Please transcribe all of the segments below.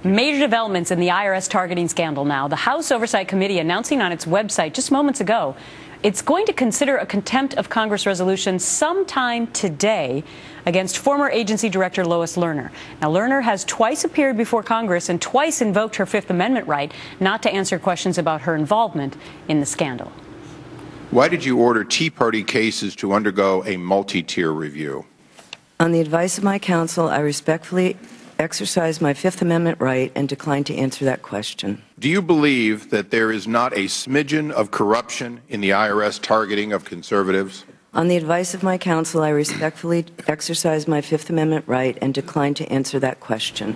Major developments in the IRS targeting scandal now. The House Oversight Committee announcing on its website just moments ago it's going to consider a contempt of Congress resolution sometime today against former agency director Lois Lerner. Now, Lerner has twice appeared before Congress and twice invoked her Fifth Amendment right not to answer questions about her involvement in the scandal. Why did you order Tea Party cases to undergo a multi-tier review? On the advice of my counsel, I respectfully exercise my Fifth Amendment right and decline to answer that question. Do you believe that there is not a smidgen of corruption in the IRS targeting of conservatives? On the advice of my counsel, I respectfully exercise my Fifth Amendment right and decline to answer that question.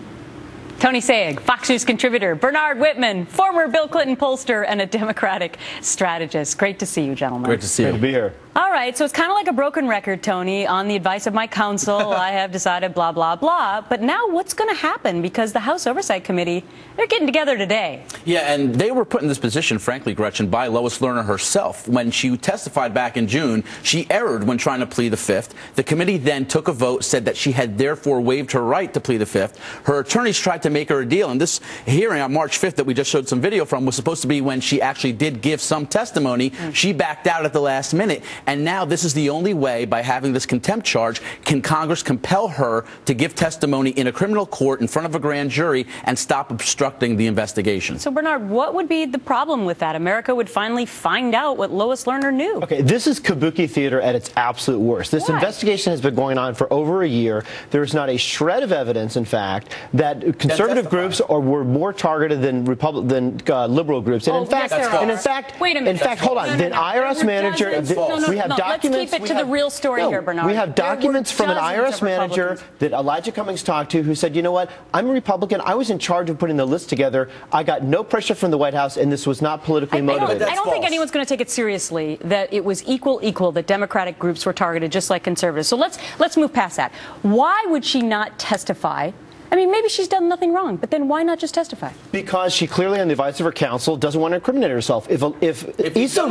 Tony Sayegh, Fox News contributor, Bernard Whitman, former Bill Clinton pollster and a Democratic strategist. Great to see you, gentlemen. Great to see you. Great to be here. All right, so it's kind of like a broken record, Tony. On the advice of my counsel, I have decided blah, blah, blah. But now what's going to happen? Because the House Oversight Committee, they're getting together today. Yeah, and they were put in this position, frankly, Gretchen, by Lois Lerner herself. When she testified back in June, she erred when trying to plead the Fifth. The committee then took a vote, said that she had therefore waived her right to plead the Fifth. Her attorneys tried to make her a deal, and this hearing on March 5th that we just showed some video from was supposed to be when she actually did give some testimony. She backed out at the last minute, and now this is the only way, by having this contempt charge, can Congress compel her to give testimony in a criminal court in front of a grand jury and stop obstructing the investigation. So, Bernard, what would be the problem with that? America would finally find out what Lois Lerner knew. Okay, this is kabuki theater at its absolute worst. This investigation has been going on for over a year. There is not a shred of evidence, in fact, that conservative groups were more targeted than liberal groups. And in fact, wait a minute. In fact, hold on. The IRS manager, we have documents. Let's keep it to the real story here, Bernard. We have documents from an IRS manager that Elijah Cummings talked to who said, you know what, I'm a Republican. I was in charge of putting the list together. I got no pressure from the White House, and this was not politically motivated. I don't think anyone's going to take it seriously that it was equal that Democratic groups were targeted just like conservatives. So let's move past that. Why would she not testify? I mean, maybe she's done nothing wrong, but then why not just testify? Because she clearly, on the advice of her counsel, doesn't want to incriminate herself. If Issa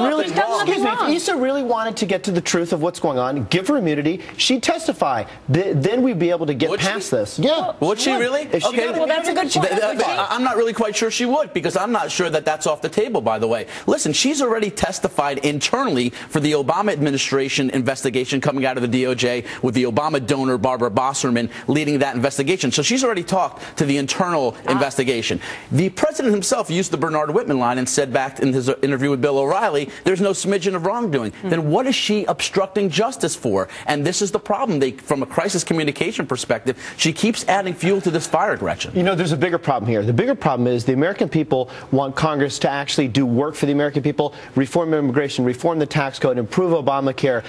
really wanted to get to the truth of what's going on, give her immunity, she'd testify. Then we'd be able to get past this. Yeah. Would she really? Okay. Well, that's a good point. I'm not really quite sure she would, because I'm not sure that that's off the table, by the way. Listen, she's already testified internally for the Obama administration investigation coming out of the DOJ with the Obama donor, Barbara Bosserman, leading that investigation. So she's already talked to the internal investigation. The president himself used the Bernard Whitman line and said back in his interview with Bill O'Reilly, there's no smidgen of wrongdoing. Then what is she obstructing justice for? And this is the problem. From a crisis communication perspective, she keeps adding fuel to this fire, Gretchen. You know, there's a bigger problem here. The bigger problem is the American people want Congress to actually do work for the American people, reform immigration, reform the tax code, improve Obamacare,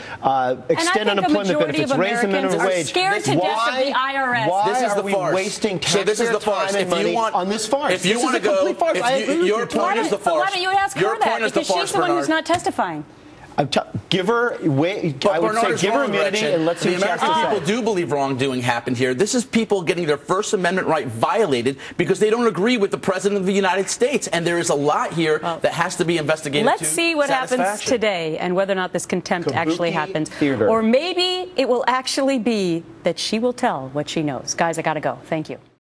extend unemployment benefits, raise the minimum wage. Scared to death of the IRS. This is the farce. So this is the farce. If you want on this farce, if you want to go, your point is the farce. Why don't you ask her that? Because she's the one who's not testifying. Give her immunity and let's see what she has to say. The American people do believe wrongdoing happened here. This is people getting their First Amendment right violated because they don't agree with the President of the United States. And there is a lot here that has to be investigated. Let's see what happens today and whether or not this contempt actually happens. Or maybe it will actually be that she will tell what she knows. Guys, I got to go. Thank you.